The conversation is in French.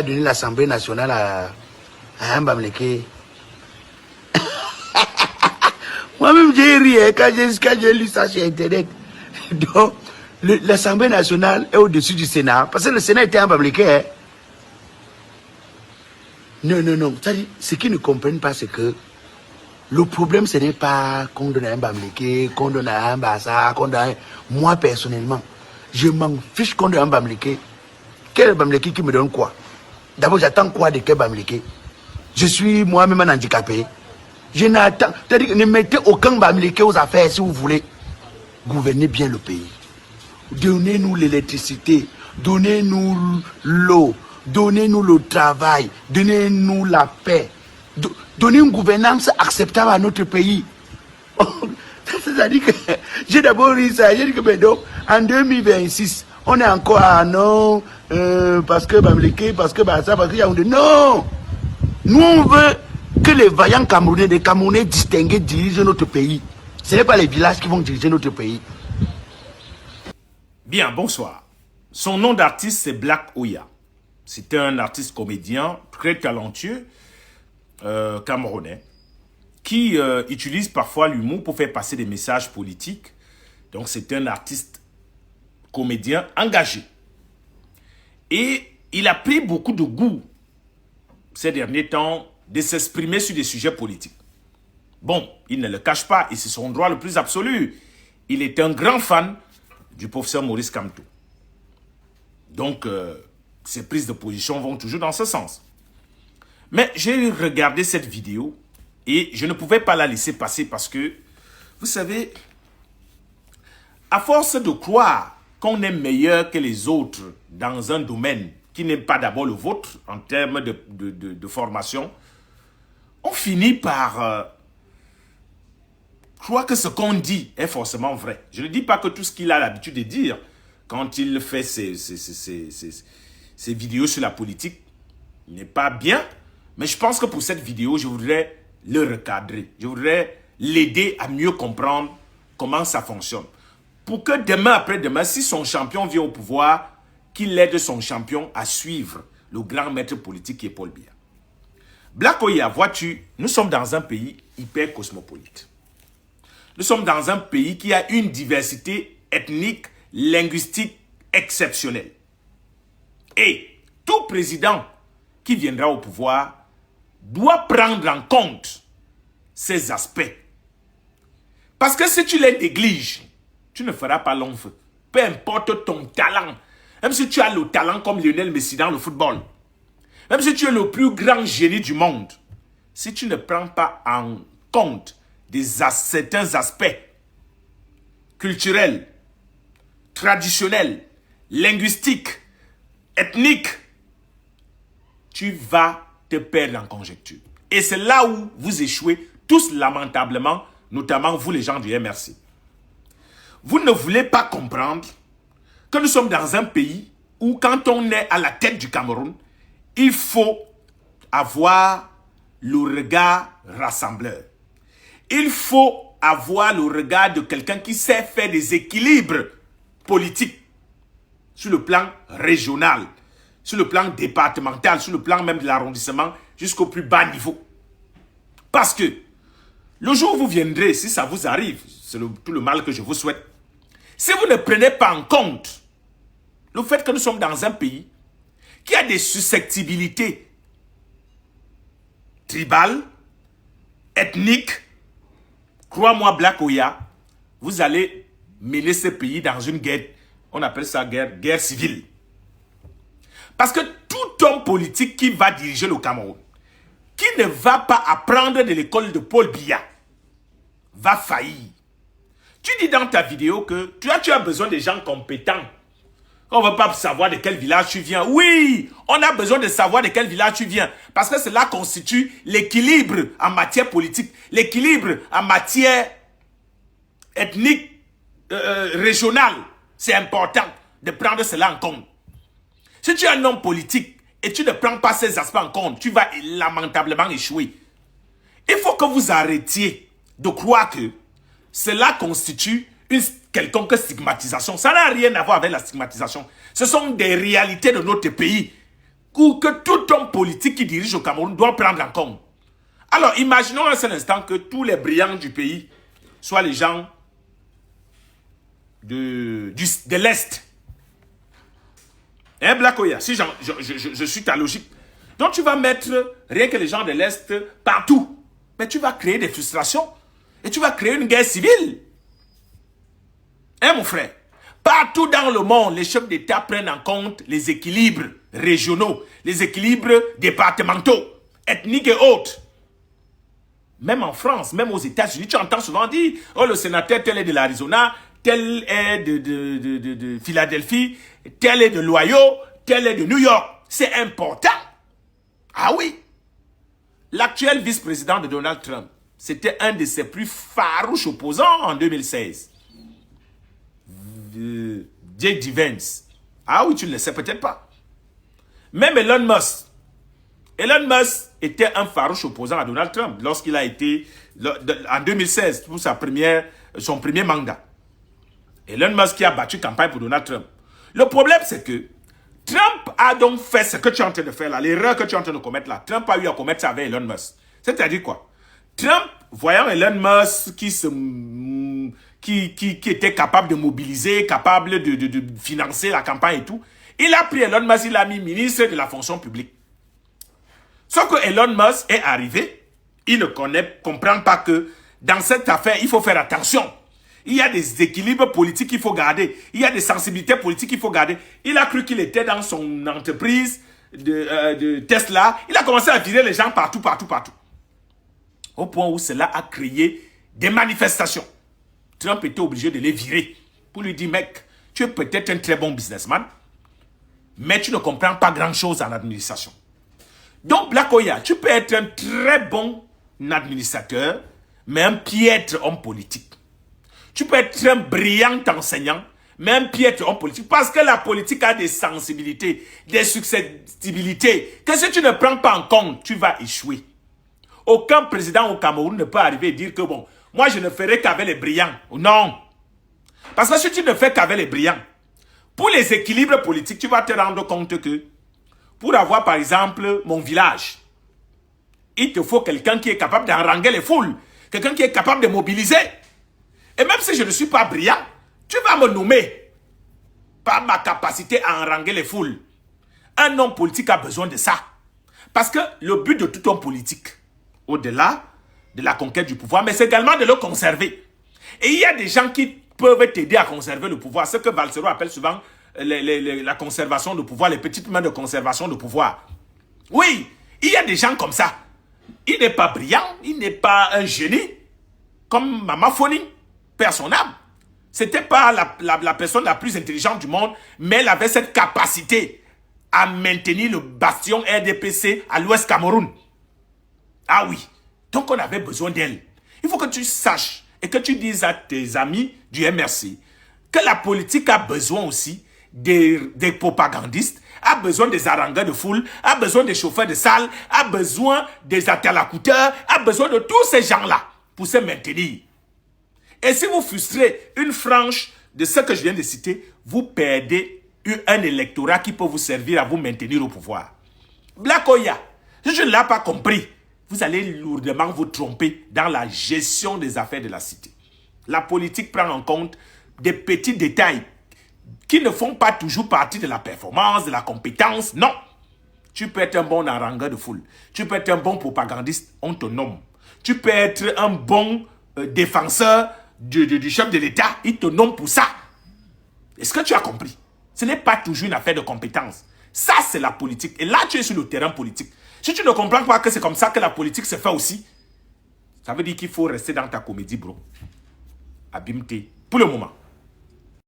a donné l'Assemblée nationale à un Bamileke. Moi-même, j'ai ri quand j'ai lu ça sur Internet. Donc, l'Assemblée nationale est au-dessus du Sénat. Parce que le Sénat était un Bamileke. Hein. Non. Ce qu'ils ne comprennent pas, c'est que le problème, ce n'est pas qu'on donne un Bamileke, qu'on donne un Bassa, qu'on donne un... Moi, personnellement, je m'en fiche qu'on donne un Bamileke. Quel Bamileke qui me donne quoi? D'abord, j'attends quoi de quel Bamileke? Je suis moi-même un handicapé. Je n'attends... C'est-à-dire, ne mettez aucun Bamileke aux affaires si vous voulez. Gouvernez bien le pays. Donnez-nous l'électricité. Donnez-nous l'eau. Donnez-nous le travail. Donnez-nous la paix. Donnez une gouvernance acceptable à notre pays. C'est-à-dire que j'ai d'abord dit ça. J'ai dit que donc, en 2026, on est encore à non, parce que Bamileke, parce que ça, parce que Yaoundé. Non! Nous, on veut que les vaillants Camerounais, des Camerounais distingués dirigent notre pays. Ce n'est pas les villages qui vont diriger notre pays. Bien, bonsoir. Son nom d'artiste, c'est Black Oya. C'est un artiste comédien très talentueux, camerounais, qui utilise parfois l'humour pour faire passer des messages politiques. Donc, c'est un artiste comédien engagé. Et il a pris beaucoup de goût ces derniers temps de s'exprimer sur des sujets politiques. Bon, il ne le cache pas et c'est son droit le plus absolu. Il est un grand fan du professeur Maurice Kamto. Donc, ses prises de position vont toujours dans ce sens. Mais j'ai regardé cette vidéo et je ne pouvais pas la laisser passer parce que, vous savez, à force de croire qu'on est meilleur que les autres dans un domaine qui n'est pas d'abord le vôtre en termes de formation, on finit par croire que ce qu'on dit est forcément vrai. Je ne dis pas que tout ce qu'il a l'habitude de dire quand il fait ses vidéos sur la politique n'est pas bien, mais je pense que pour cette vidéo, je voudrais le recadrer. Je voudrais l'aider à mieux comprendre comment ça fonctionne. Pour que demain, après-demain, si son champion vient au pouvoir, qu'il aide son champion à suivre le grand maître politique qui est Paul Biya. Black Oya, vois-tu, nous sommes dans un pays hyper cosmopolite. Nous sommes dans un pays qui a une diversité ethnique, linguistique exceptionnelle. Et tout président qui viendra au pouvoir doit prendre en compte ces aspects. Parce que si tu les négliges, tu ne feras pas long feu. Peu importe ton talent. Même si tu as le talent comme Lionel Messi dans le football. Même si tu es le plus grand génie du monde. Si tu ne prends pas en compte certains aspects culturels, traditionnels, linguistiques, ethniques, tu vas te perdre en conjecture. Et c'est là où vous échouez tous lamentablement, notamment vous les gens du MRC. Vous ne voulez pas comprendre que nous sommes dans un pays où quand on est à la tête du Cameroun, il faut avoir le regard rassembleur. Il faut avoir le regard de quelqu'un qui sait faire des équilibres politiques sur le plan régional, sur le plan départemental, sur le plan même de l'arrondissement, jusqu'au plus bas niveau. Parce que le jour où vous viendrez, si ça vous arrive, c'est tout le mal que je vous souhaite, si vous ne prenez pas en compte le fait que nous sommes dans un pays qui a des susceptibilités tribales, ethniques, crois-moi Black Oya, vous allez mener ce pays dans une guerre, on appelle ça guerre civile. Parce que tout homme politique qui va diriger le Cameroun, qui ne va pas apprendre de l'école de Paul Biya, va faillir. Tu dis dans ta vidéo que tu as besoin de gens compétents. On ne veut pas savoir de quel village tu viens. Oui, on a besoin de savoir de quel village tu viens. Parce que cela constitue l'équilibre en matière politique, l'équilibre en matière ethnique, régionale. C'est important de prendre cela en compte. Si tu es un homme politique et tu ne prends pas ces aspects en compte, tu vas lamentablement échouer. Il faut que vous arrêtiez de croire que cela constitue une quelconque stigmatisation. Ça n'a rien à voir avec la stigmatisation. Ce sont des réalités de notre pays. ou que tout homme politique qui dirige au Cameroun doit prendre en compte. Alors, imaginons un seul instant que tous les brillants du pays soient les gens de l'Est. Hein, Black Oya, si je suis ta logique. Donc, tu vas mettre rien que les gens de l'Est partout. Mais tu vas créer des frustrations. Et tu vas créer une guerre civile. Hein, mon frère? Partout dans le monde, les chefs d'État prennent en compte les équilibres régionaux, les équilibres départementaux, ethniques et autres. Même en France, même aux États-Unis, tu entends souvent dire « Oh, le sénateur, tel est de l'Arizona, tel est de Philadelphie, tel est de l'Ohio, tel est de New York. » C'est important. Ah oui. L'actuel vice-président de Donald Trump, c'était un de ses plus farouches opposants en 2016. J.D. Vance. Ah oui, tu ne le sais peut-être pas. Même Elon Musk. Elon Musk était un farouche opposant à Donald Trump lorsqu'il a été, en 2016, pour son premier mandat. Elon Musk qui a battu campagne pour Donald Trump. Le problème, c'est que Trump a donc fait ce que tu es en train de faire là, l'erreur que tu es en train de commettre là. Trump a eu à commettre ça avec Elon Musk. C'est-à-dire quoi? Trump, voyant Elon Musk qui était capable de mobiliser, capable de financer la campagne et tout, il a pris Elon Musk, il l'a mis ministre de la fonction publique. Sauf que Elon Musk est arrivé, il ne comprend pas que dans cette affaire, il faut faire attention. Il y a des équilibres politiques qu'il faut garder. Il y a des sensibilités politiques qu'il faut garder. Il a cru qu'il était dans son entreprise de Tesla. Il a commencé à virer les gens partout. Au point où cela a créé des manifestations. Trump était obligé de les virer. Pour lui dire, mec, tu es peut-être un très bon businessman, mais tu ne comprends pas grand-chose en administration. Donc, Black Oya, tu peux être un très bon administrateur, mais un piètre homme politique. Tu peux être un brillant enseignant, mais un piètre homme politique. Parce que la politique a des sensibilités, des susceptibilités, que si tu ne prends pas en compte, tu vas échouer. Aucun président au Cameroun ne peut arriver et dire que bon, moi je ne ferai qu'avec les brillants. Non. Parce que si tu ne fais qu'avec les brillants, pour les équilibres politiques, tu vas te rendre compte que pour avoir par exemple mon village, il te faut quelqu'un qui est capable d'enranger les foules, quelqu'un qui est capable de mobiliser. Et même si je ne suis pas brillant, tu vas me nommer par ma capacité à enranger les foules. Un homme politique a besoin de ça. Parce que le but de tout homme politique, au-delà de la conquête du pouvoir, mais c'est également de le conserver. Et il y a des gens qui peuvent t'aider à conserver le pouvoir. Ce que Valsero appelle souvent la conservation de pouvoir, les petites mains de conservation de pouvoir. Oui, il y a des gens comme ça. Il n'est pas brillant, il n'est pas un génie, comme Mama Foni. Son âme. C'était pas la personne la plus intelligente du monde, mais elle avait cette capacité à maintenir le bastion RDPC à l'Ouest Cameroun. Ah oui. Donc on avait besoin d'elle. Il faut que tu saches et que tu dises à tes amis du MRC que la politique a besoin aussi des propagandistes, a besoin des harangueurs de foule, a besoin des chauffeurs de salle, a besoin des interlocuteurs, a besoin de tous ces gens-là pour se maintenir. Et si vous frustrez une frange de ce que je viens de citer, vous perdez un électorat qui peut vous servir à vous maintenir au pouvoir. Black Oya, si je ne l'ai pas compris, vous allez lourdement vous tromper dans la gestion des affaires de la cité. La politique prend en compte des petits détails qui ne font pas toujours partie de la performance, de la compétence. Non. Tu peux être un bon harangueur de foule. Tu peux être un bon propagandiste, on te nomme. Tu peux être un bon défenseur du chef de l'État, il te nomme pour ça. Est-ce que tu as compris? Ce n'est pas toujours une affaire de compétence. Ça, c'est la politique. Et là, tu es sur le terrain politique. Si tu ne comprends pas que c'est comme ça que la politique se fait aussi, ça veut dire qu'il faut rester dans ta comédie, bro. Abimte. Pour le moment.